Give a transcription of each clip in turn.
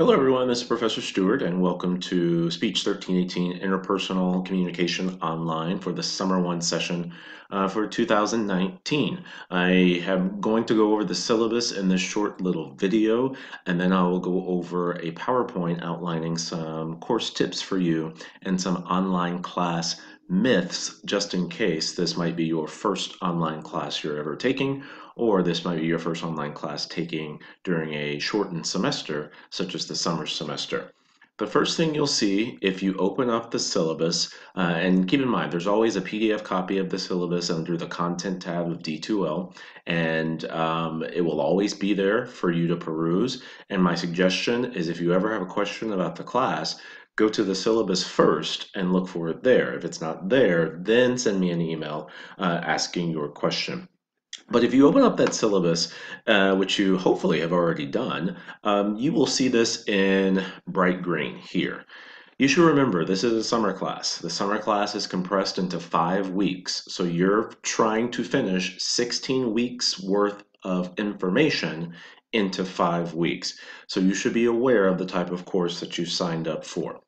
Hello everyone, this is Professor Stewart and welcome to Speech 1318 Interpersonal Communication Online for the Summer 1 session for 2019. I am going to go over the syllabus in this short little video, and then I will go over a PowerPoint outlining some course tips for you and some online class myths, just in case this might be your first online class you're ever taking, or this might be your first online class taking during a shortened semester, such as the summer semester. The first thing you'll see if you open up the syllabus, and keep in mind there's always a PDF copy of the syllabus under the Content tab of D2L, and it will always be there for you to peruse. And my suggestion is if you ever have a question about the class, go to the syllabus first and look for it there. If it's not there, then send me an email asking your question. But if you open up that syllabus, which you hopefully have already done, you will see this in bright green here. You should remember this is a summer class. The summer class is compressed into 5 weeks. So you're trying to finish 16 weeks worth of information into 5 weeks. So you should be aware of the type of course that you signed up for.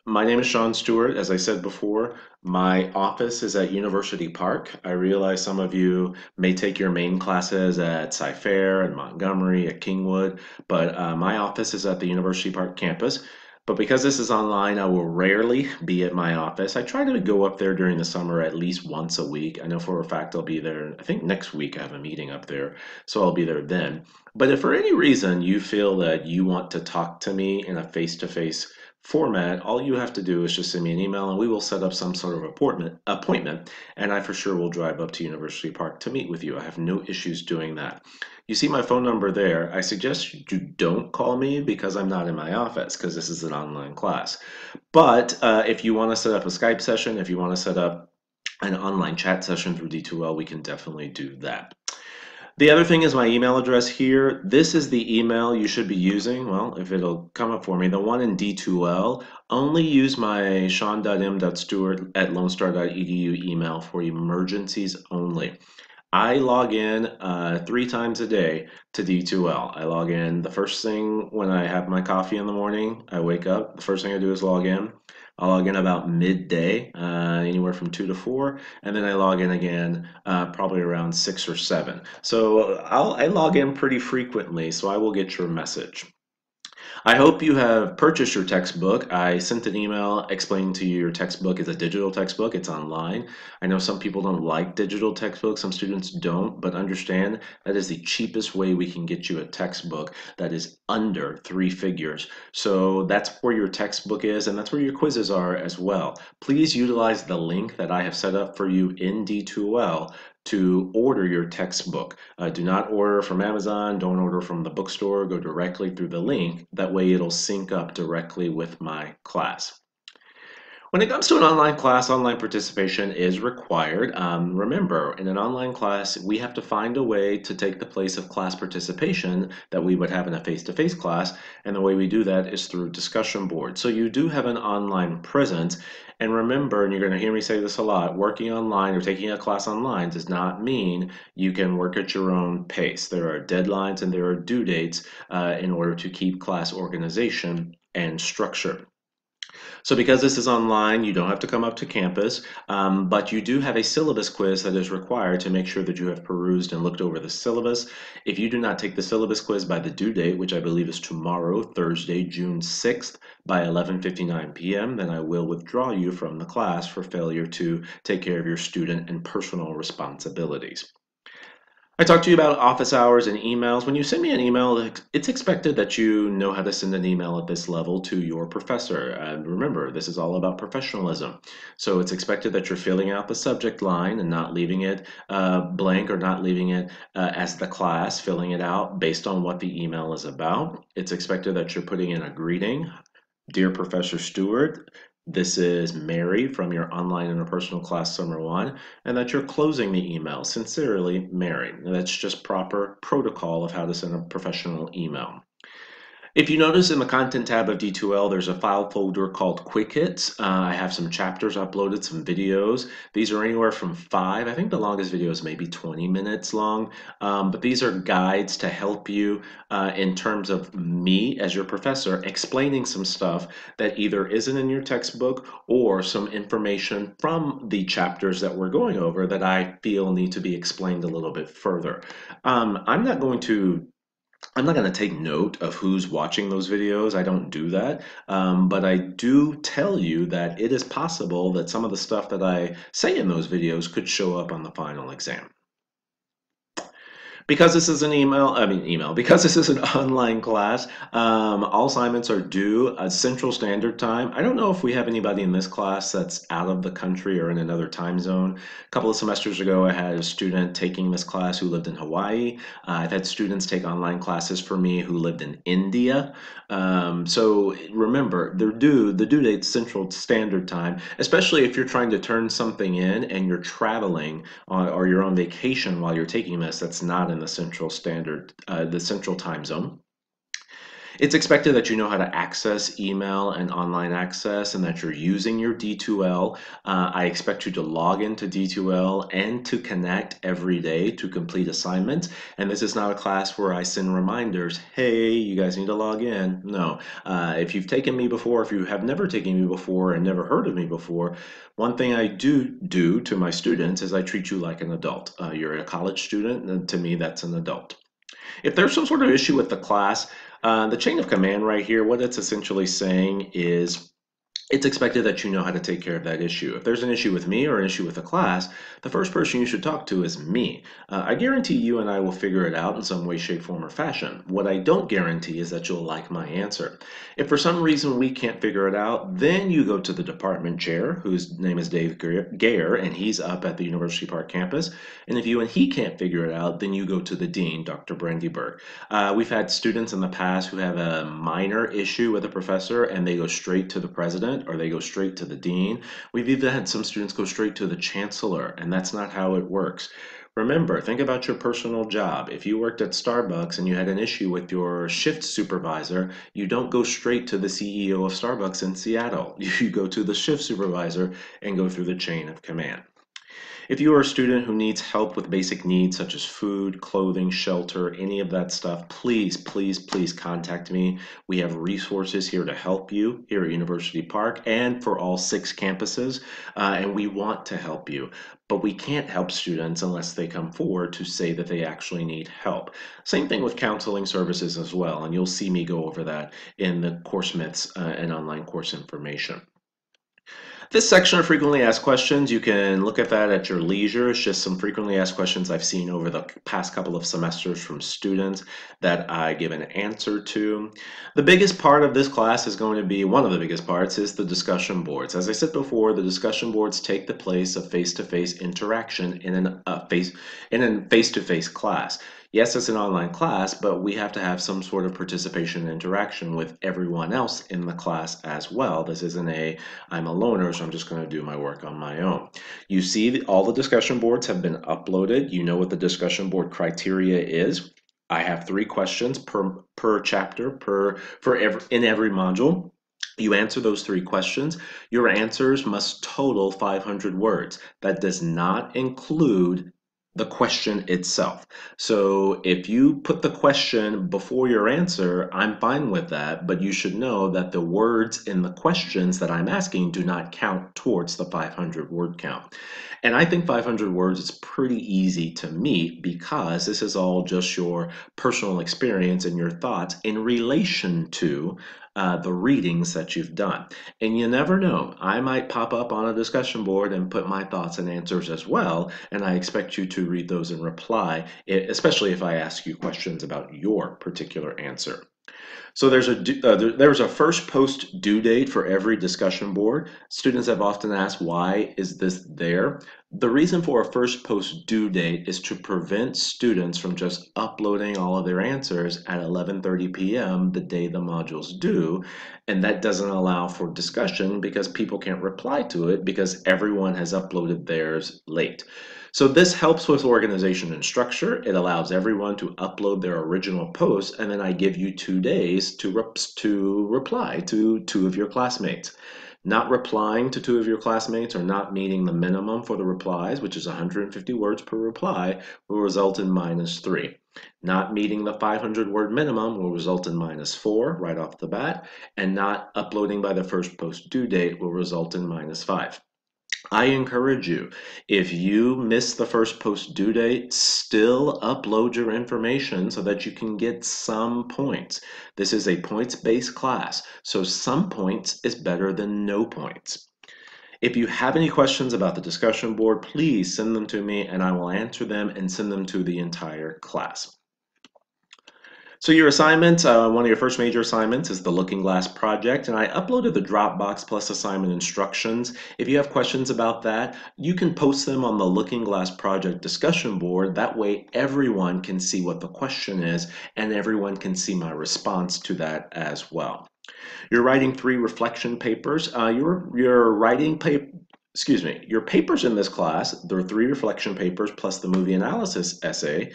My name is Sean Stewart. As I said before, my office is at University Park. I realize some of you may take your main classes at Cy-Fair and Montgomery, at Kingwood, but my office is at the University Park campus. But because this is online, I will rarely be at my office. I try to go up there during the summer at least once a week. I know for a fact I'll be there. I think next week I have a meeting up there, so I'll be there then. But if for any reason you feel that you want to talk to me in a face-to-face format, all you have to do is just send me an email and we will set up some sort of appointment, and I for sure will drive up to University Park to meet with you. I have no issues doing that. You see my phone number there. I suggest you don't call me because I'm not in my office because this is an online class. But if you want to set up a Skype session, if you want to set up an online chat session through D2L, we can definitely do that. The other thing is my email address here. This is the email you should be using. Well, if it'll come up for me, the one in D2L, only use my sean.m.stewart@lonestar.edu email for emergencies only. I log in 3 times a day to D2L. I log in the first thing when I have my coffee in the morning. I wake up, the first thing I do is log in. I'll log in about midday, anywhere from 2 to 4, and then I log in again probably around 6 or 7. So I log in pretty frequently, so I will get your message. I hope you have purchased your textbook. I sent an email explaining to you your textbook is a digital textbook. It's online. I know some people don't like digital textbooks. Some students don't, but understand that is the cheapest way we can get you a textbook that is under 3 figures. So that's where your textbook is, and that's where your quizzes are as well. Please utilize the link that I have set up for you in D2L to order your textbook. Do not order from Amazon, don't order from the bookstore, go directly through the link. That way it'll sync up directly with my class. When it comes to an online class, online participation is required. Remember, in an online class, we have to find a way to take the place of class participation that we would have in a face-to-face class, and the way we do that is through discussion boards. So you do have an online presence, and remember, and you're going to hear me say this a lot, working online or taking a class online does not mean you can work at your own pace. There are deadlines and there are due dates in order to keep class organization and structure. So because this is online, you don't have to come up to campus, but you do have a syllabus quiz that is required to make sure that you have perused and looked over the syllabus. If you do not take the syllabus quiz by the due date, which I believe is tomorrow, Thursday, June 6th, by 11:59 p.m., then I will withdraw you from the class for failure to take care of your student and personal responsibilities. I talked to you about office hours and emails. When you send me an email, it's expected that you know how to send an email at this level to your professor. And remember, this is all about professionalism. So it's expected that you're filling out the subject line and not leaving it blank, or not leaving it as the class, filling it out based on what the email is about. It's expected that you're putting in a greeting. Dear Professor Stewart, this is Mary from your online interpersonal class Summer 1, and that you're closing the email. Sincerely, Mary. And that's just proper protocol of how to send a professional email. If you notice in the content tab of D2L, there's a file folder called Quick Hits. I have some chapters uploaded, some videos. These are anywhere from 5, I think the longest video is maybe 20 minutes long. But these are guides to help you in terms of me as your professor explaining some stuff that either isn't in your textbook or some information from the chapters that we're going over that I feel need to be explained a little bit further. I'm not going to take note of who's watching those videos. I don't do that. But I do tell you that it is possible that some of the stuff that I say in those videos could show up on the final exam. Because this is an because this is an online class, all assignments are due at Central Standard Time. I don't know if we have anybody in this class that's out of the country or in another time zone. A couple of semesters ago, I had a student taking this class who lived in Hawaii. I've had students take online classes for me who lived in India. So remember, the due date's Central Standard Time, especially if you're trying to turn something in and you're traveling or you're on vacation while you're taking this, that's not in the central time zone. It's expected that you know how to access email and online access and that you're using your D2L. I expect you to log into D2L and to connect every day to complete assignments. And this is not a class where I send reminders, hey, you guys need to log in. No. If you've taken me before, if you have never taken me before and never heard of me before, one thing I do to my students is I treat you like an adult. You're a college student, and to me, that's an adult. If there's some sort of issue with the class, the chain of command right here, what it's essentially saying is it's expected that you know how to take care of that issue. If there's an issue with me or an issue with the class, the first person you should talk to is me. I guarantee you and I will figure it out in some way, shape, form, or fashion. What I don't guarantee is that you'll like my answer. If for some reason we can't figure it out, then you go to the department chair, whose name is Dave Gayer, and he's up at the University Park campus. And if you and he can't figure it out, then you go to the dean, Dr. Brandyberg. We've had students in the past who have a minor issue with a professor and they go straight to the president or they go straight to the dean. We've even had some students go straight to the chancellor, and that's not how it works. Remember, think about your personal job. If you worked at Starbucks and you had an issue with your shift supervisor, you don't go straight to the CEO of Starbucks in Seattle. You go to the shift supervisor and go through the chain of command. If you are a student who needs help with basic needs such as food, clothing, shelter, any of that stuff, please, please, please contact me. We have resources here to help you here at University Park and for all 6 campuses, and we want to help you. But we can't help students unless they come forward to say that they actually need help. Same thing with counseling services as well, and you'll see me go over that in the course myths and online course information. This section of frequently asked questions, you can look at that at your leisure. It's just some frequently asked questions I've seen over the past couple of semesters from students that I give an answer to. The biggest part of this class is going to be, one of the biggest parts is the discussion boards. As I said before, the discussion boards take the place of face-to-face interaction in a face-to-face class. Yes, it's an online class, but we have to have some sort of participation and interaction with everyone else in the class as well. This isn't I'm a loner, so I'm just going to do my work on my own. You see all the discussion boards have been uploaded. You know what the discussion board criteria is. I have 3 questions per chapter in every module. You answer those 3 questions. Your answers must total 500 words. That does not include the question itself. So if you put the question before your answer, I'm fine with that, but you should know that the words in the questions that I'm asking do not count towards the 500 word count. And I think 500 words is pretty easy to meet because this is all just your personal experience and your thoughts in relation to the readings that you've done. And you never know, I might pop up on a discussion board and put my thoughts and answers as well, and I expect you to read those and reply, especially if I ask you questions about your particular answer. So there's a first post due date for every discussion board. Students have often asked, why is this there? The reason for a first post due date is to prevent students from just uploading all of their answers at 11:30 p.m. the day the module's due, and that doesn't allow for discussion because people can't reply to it because everyone has uploaded theirs late. So this helps with organization and structure. It allows everyone to upload their original post, and then I give you 2 days to reply to 2 of your classmates. Not replying to 2 of your classmates or not meeting the minimum for the replies, which is 150 words per reply, will result in -3. Not meeting the 500-word minimum will result in -4 right off the bat, and not uploading by the first post due date will result in -5. I encourage you, if you miss the first post due date, still upload your information so that you can get some points. This is a points-based class, so some points is better than no points. If you have any questions about the discussion board, please send them to me and I will answer them and send them to the entire class. So your assignment, one of your first major assignments is the Looking Glass project, and I uploaded the Dropbox plus assignment instructions. If you have questions about that, you can post them on the Looking Glass project discussion board. That way everyone can see what the question is and everyone can see my response to that as well. You're writing 3 reflection papers. Your papers in this class, there are 3 reflection papers plus the movie analysis essay,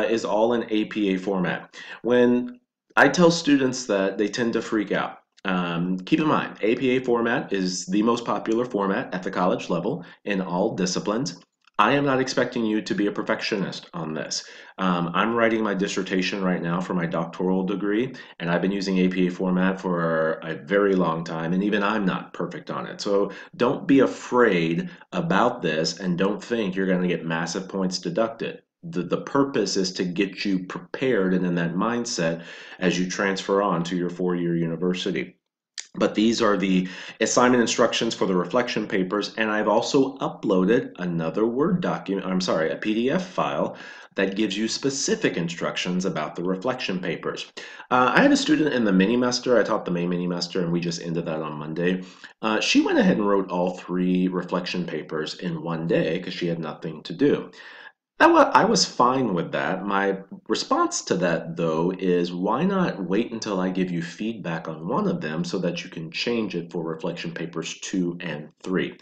is all in APA format. When I tell students that, they tend to freak out. Keep in mind, APA format is the most popular format at the college level in all disciplines. I am not expecting you to be a perfectionist on this. I'm writing my dissertation right now for my doctoral degree, and I've been using APA format for a very long time, and even I'm not perfect on it. So don't be afraid about this, and don't think you're going to get massive points deducted. The purpose is to get you prepared and in that mindset as you transfer on to your 4-year university. But these are the assignment instructions for the reflection papers, and I've also uploaded another Word document, I'm sorry, a PDF file that gives you specific instructions about the reflection papers. I had a student in the mini-mester, I taught the May mini-mester, and we just ended that on Monday. She went ahead and wrote all 3 reflection papers in one day because she had nothing to do. I was fine with that. My response to that, though, is why not wait until I give you feedback on one of them so that you can change it for reflection papers 2 and 3.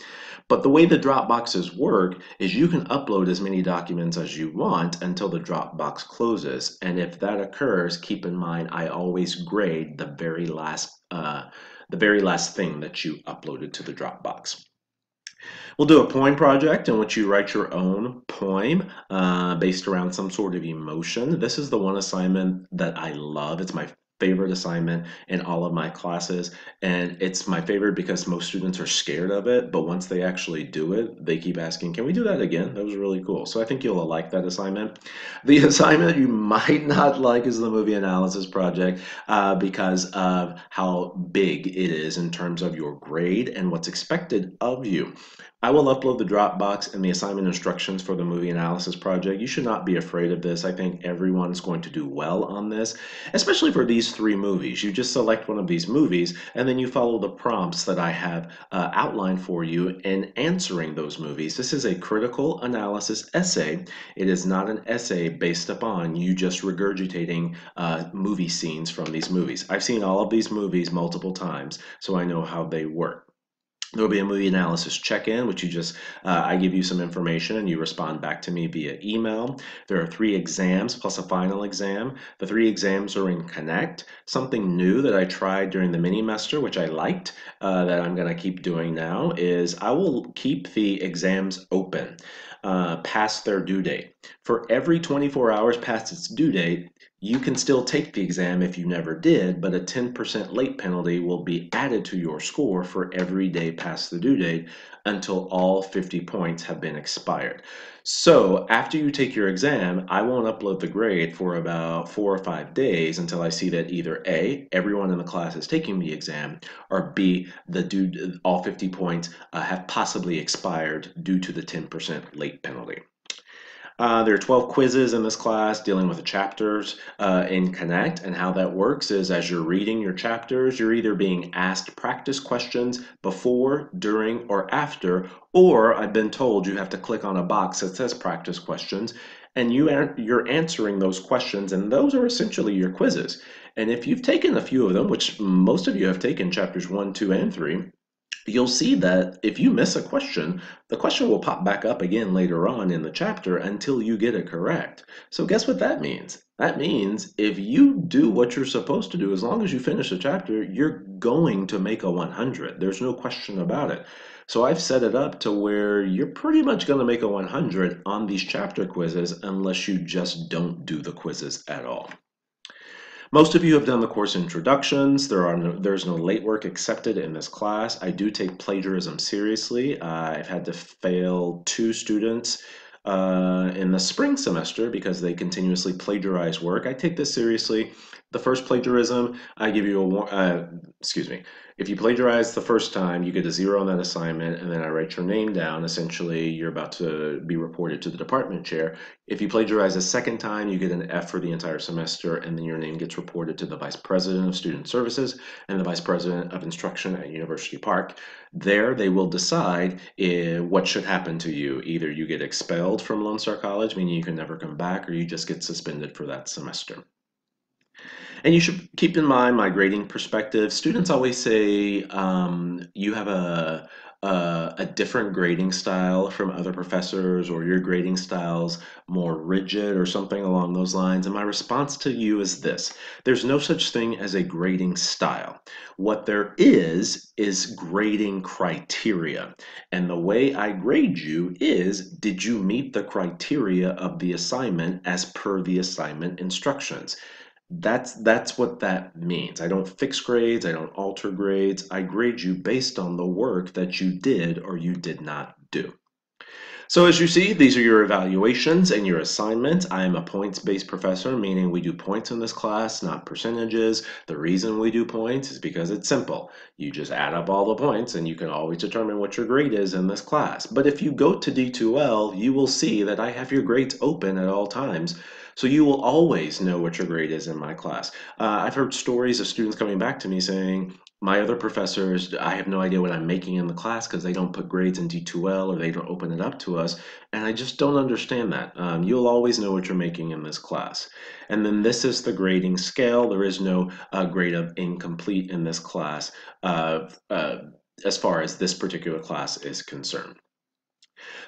But the way the Dropboxes work is you can upload as many documents as you want until the Dropbox closes. And if that occurs, keep in mind I always grade the very last thing that you uploaded to the Dropbox. We'll do a poem project in which you write your own poem based around some sort of emotion. This is the one assignment that I love. It's my favorite assignment in all of my classes, and it's my favorite because most students are scared of it, but once they actually do it, they keep asking, can we do that again? That was really cool. So I think you'll like that assignment. The assignment you might not like is the movie analysis project because of how big it is in terms of your grade and what's expected of you. I will upload the Dropbox and the assignment instructions for the movie analysis project. You should not be afraid of this. I think everyone's going to do well on this, especially for these 3 movies. You just select one of these movies and then you follow the prompts that I have outlined for you in answering those movies. This is a critical analysis essay. It is not an essay based upon you just regurgitating movie scenes from these movies. I've seen all of these movies multiple times, so I know how they work. There will be a movie analysis check-in, which I give you some information and you respond back to me via email. There are 3 exams plus a final exam. The 3 exams are in Connect. Something new that I tried during the mini-mester, which I liked, that I'm going to keep doing now, is I will keep the exams open past their due date. For every 24 hours past its due date, you can still take the exam if you never did, but a 10% late penalty will be added to your score for every day past the due date until all 50 points have been expired. So after you take your exam, I won't upload the grade for about 4 or 5 days until I see that either A, everyone in the class is taking the exam, or B, all 50 points have possibly expired due to the 10% late penalty. There are 12 quizzes in this class dealing with the chapters in Connect, and how that works is as you're reading your chapters, you're either being asked practice questions before, during, or after, or I've been told you have to click on a box that says practice questions, and you're answering those questions, and those are essentially your quizzes. And if you've taken a few of them, which most of you have taken chapters 1, 2, and 3, you'll see that if you miss a question, the question will pop back up again later on in the chapter until you get it correct. So guess what that means? That means if you do what you're supposed to do, as long as you finish the chapter, you're going to make a 100. There's no question about it. So I've set it up to where you're pretty much going to make a 100 on these chapter quizzes unless you just don't do the quizzes at all. Most of you have done the course introductions. There's no late work accepted in this class. I do take plagiarism seriously. I've had to fail 2 students in the spring semester because they continuously plagiarize work. I take this seriously. The first plagiarism, I give you excuse me. If you plagiarize the first time, you get a 0 on that assignment, and then I write your name down. Essentially, you're about to be reported to the department chair. If you plagiarize a second time, you get an F for the entire semester, and then your name gets reported to the Vice President of Student Services and the Vice President of Instruction at University Park. There, they will decide what should happen to you. Either you get expelled from Lone Star College, meaning you can never come back, or you just get suspended for that semester. And you should keep in mind my grading perspective. Students always say you have a different grading style from other professors, or your grading style's more rigid or something along those lines. And my response to you is this: there's no such thing as a grading style. What there is grading criteria. And the way I grade you is, did you meet the criteria of the assignment as per the assignment instructions? That's what that means. I don't fix grades, I don't alter grades. I grade you based on the work that you did or you did not do. So as you see, these are your evaluations and your assignments. I am a points-based professor, meaning we do points in this class, not percentages. The reason we do points is because it's simple. You just add up all the points and you can always determine what your grade is in this class. But if you go to D2L, you will see that I have your grades open at all times. So you will always know what your grade is in my class. I've heard stories of students coming back to me saying, my other professors, I have no idea what I'm making in the class because they don't put grades in D2L or they don't open it up to us. And I just don't understand that. You'll always know what you're making in this class. And then this is the grading scale. There is no grade of incomplete in this class as far as this particular class is concerned.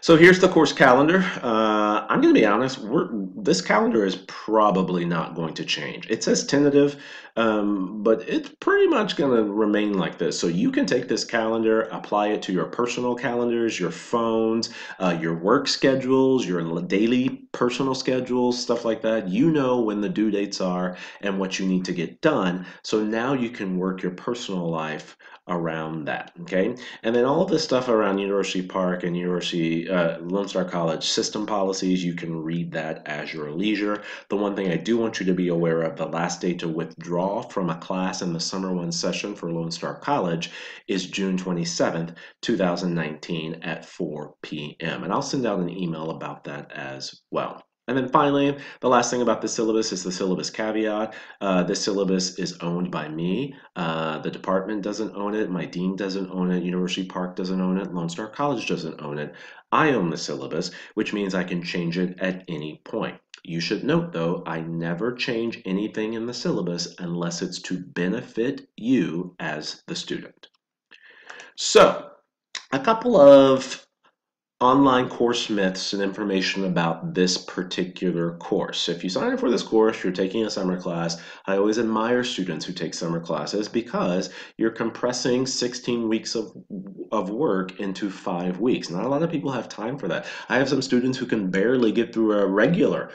So here's the course calendar. I'm going to be honest, this calendar is probably not going to change. It says tentative, but it's pretty much going to remain like this. So you can take this calendar, apply it to your personal calendars, your phones, your work schedules, your daily personal schedules, stuff like that. You know when the due dates are and what you need to get done. So now you can work your personal life around that, okay? And then all of this stuff around University Park and Lone Star College system policies, you can read that as your leisure. The one thing I do want you to be aware of, the last day to withdraw from a class in the Summer 1 session for Lone Star College is June 27th, 2019 at 4 p.m. And I'll send out an email about that as well. And then finally, the last thing about the syllabus is the syllabus caveat. This syllabus is owned by me. The department doesn't own it. My dean doesn't own it. University Park doesn't own it. Lone Star College doesn't own it. I own the syllabus, which means I can change it at any point. You should note, though, I never change anything in the syllabus unless it's to benefit you as the student. So, a couple of online course myths and information about this particular course. If you sign up for this course, you're taking a summer class. I always admire students who take summer classes because you're compressing 16 weeks of work into 5 weeks. Not a lot of people have time for that. I have some students who can barely get through a regular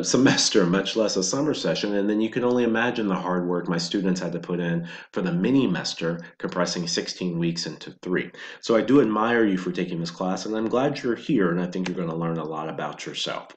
semester, much less a summer session, and then you can only imagine the hard work my students had to put in for the mini-mester, compressing 16 weeks into 3. So I do admire you for taking this class, and I'm glad you're here, and I think you're going to learn a lot about yourself.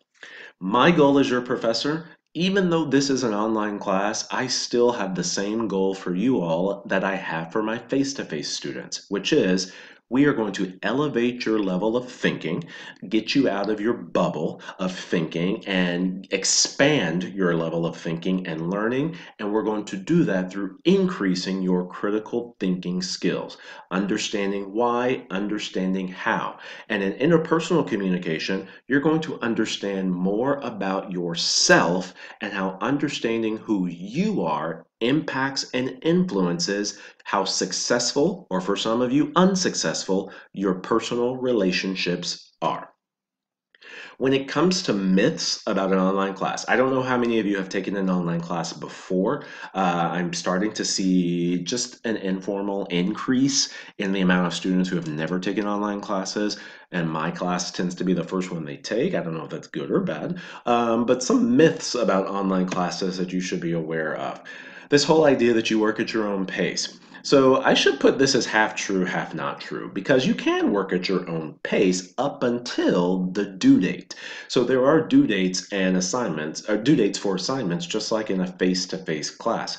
My goal as your professor, even though this is an online class, I still have the same goal for you all that I have for my face-to-face students, which is we are going to elevate your level of thinking, get you out of your bubble of thinking, and expand your level of thinking and learning. And we're going to do that through increasing your critical thinking skills, understanding why, understanding how. And in interpersonal communication, you're going to understand more about yourself and how understanding who you are impacts and influences how successful, or for some of you, unsuccessful, your personal relationships are. When it comes to myths about an online class, I don't know how many of you have taken an online class before. I'm starting to see just an informal increase in the amount of students who have never taken online classes, and my class tends to be the first one they take. I don't know if that's good or bad, but some myths about online classes that you should be aware of. This whole idea that you work at your own pace. So I should put this as half true, half not true, because you can work at your own pace up until the due date. So there are due dates and assignments, or due dates for assignments, just like in a face-to-face class.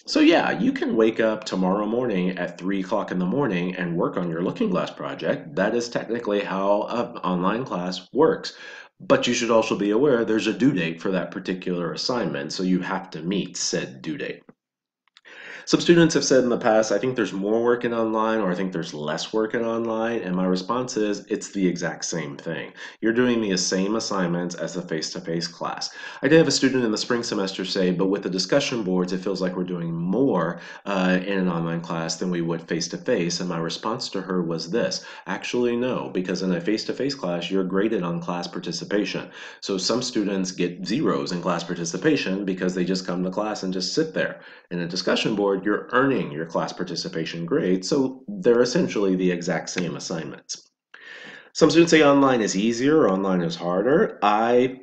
So yeah, you can wake up tomorrow morning at 3 o'clock in the morning and work on your looking glass project. That is technically how an online class works. But you should also be aware there's a due date for that particular assignment, so you have to meet said due date. Some students have said in the past, I think there's more working online, or I think there's less working online, and my response is it's the exact same thing. You're doing the same assignments as the face-to-face class. I did have a student in the spring semester say, but with the discussion boards, it feels like we're doing more in an online class than we would face-to-face, and my response to her was this: actually no, because in a face-to-face class, you're graded on class participation. So some students get zeros in class participation because they just come to class and just sit there. In a discussion board, you're earning your class participation grade, so they're essentially the exact same assignments. Some students say online is easier or online is harder. I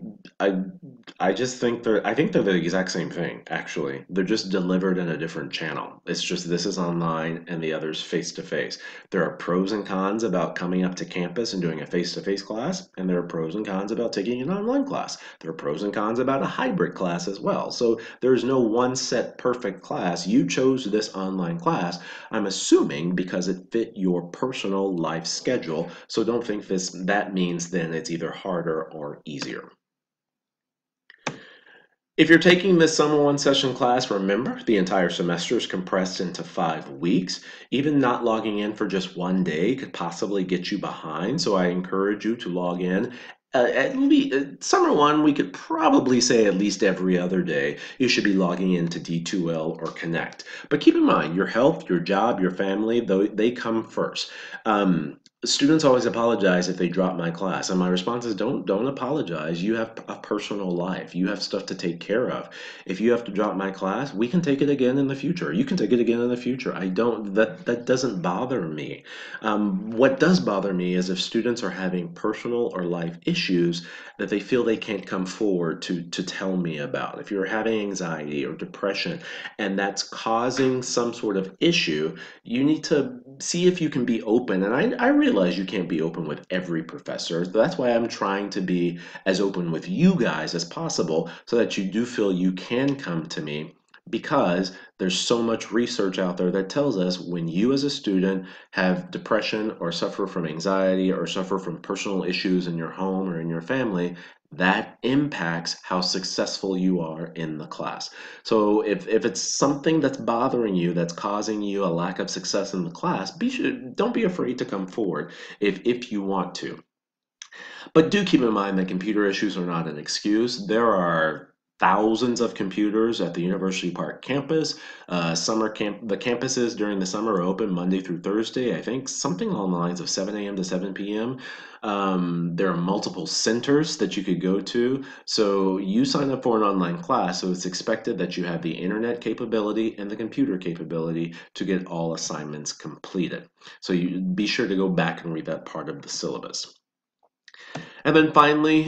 I just think they're the exact same thing, actually. They're just delivered in a different channel. It's just this is online and the other's face to face. There are pros and cons about coming up to campus and doing a face to face class, and there are pros and cons about taking an online class. There are pros and cons about a hybrid class as well. So there's no one set perfect class. You chose this online class, I'm assuming, because it fit your personal life schedule. So don't think that means then it's either harder or easier. If you're taking this summer one session class, remember the entire semester is compressed into 5 weeks. Even not logging in for just one day could possibly get you behind, so I encourage you to log in. At least summer one, we could probably say at least every other day you should be logging into D2L or Connect. But keep in mind, your health, your job, your family, they come first. Students always apologize if they drop my class, and my response is don't apologize. You have a personal life. You have stuff to take care of. If you have to drop my class, we can take it again in the future. You can take it again in the future. I don't that doesn't bother me. What does bother me is if students are having personal or life issues that they feel they can't come forward to tell me about. If you're having anxiety or depression and that's causing some sort of issue, you need to see if you can be open. And I realize you can't be open with every professor. That's why I'm trying to be as open with you guys as possible so that you do feel you can come to me, because there's so much research out there that tells us when you as a student have depression or suffer from anxiety or suffer from personal issues in your home or in your family, that impacts how successful you are in the class. So if it's something that's bothering you, that's causing you a lack of success in the class, don't be afraid to come forward if you want to. But do keep in mind that computer issues are not an excuse. There are thousands of computers at the University Park campus. The campuses during the summer are open Monday through Thursday, I think something along the lines of 7 a.m. to 7 p.m. There are multiple centers that you could go to. So you sign up for an online class, so it's expected that you have the internet capability and the computer capability to get all assignments completed. So you be sure to go back and read that part of the syllabus. And then finally,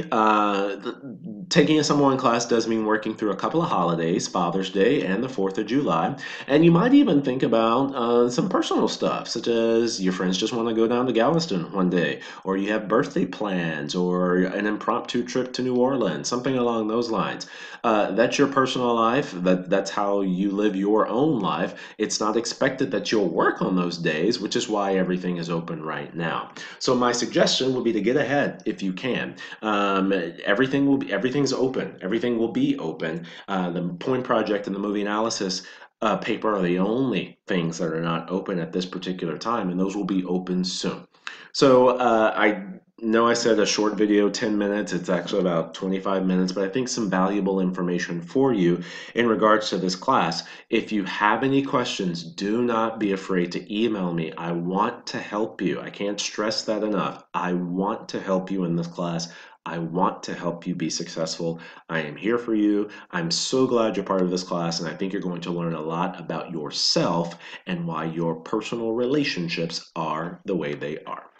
taking a summer one class does mean working through a couple of holidays, Father's Day and the 4th of July. And you might even think about some personal stuff, such as your friends just want to go down to Galveston one day, or you have birthday plans, or an impromptu trip to New Orleans, something along those lines. That's your personal life. That's how you live your own life. It's not expected that you'll work on those days, which is why everything is open right now. So my suggestion would be to get ahead if you can. Everything's open. Everything will be open. The point project and the movie analysis paper are the only things that are not open at this particular time, and those will be open soon. So No, I said a short video, 10 minutes. It's actually about 25 minutes, but I think some valuable information for you in regards to this class. If you have any questions, do not be afraid to email me. I want to help you. I can't stress that enough. I want to help you in this class. I want to help you be successful. I am here for you. I'm so glad you're part of this class, and I think you're going to learn a lot about yourself and why your personal relationships are the way they are.